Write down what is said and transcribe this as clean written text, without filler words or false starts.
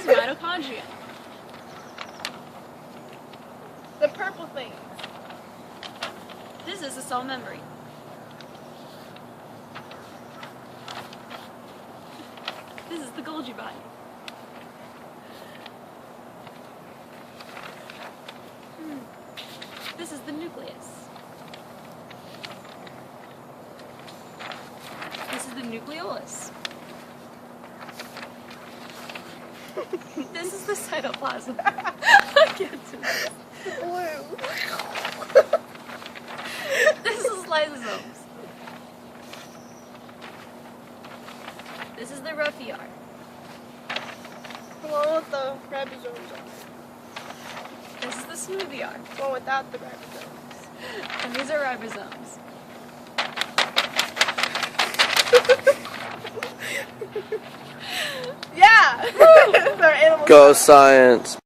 is mitochondria. The purple thing. This is the cell membrane. This is the Golgi body. This is the nucleus. This is the nucleolus. This is the cytoplasm. I can't do this. Blue. This is lysosomes. This is the rough ER. The one with the ribosomes on it. This is the smooth ER. The one without the ribosomes. And these are ribosomes. Yeah! They're animals. Go science.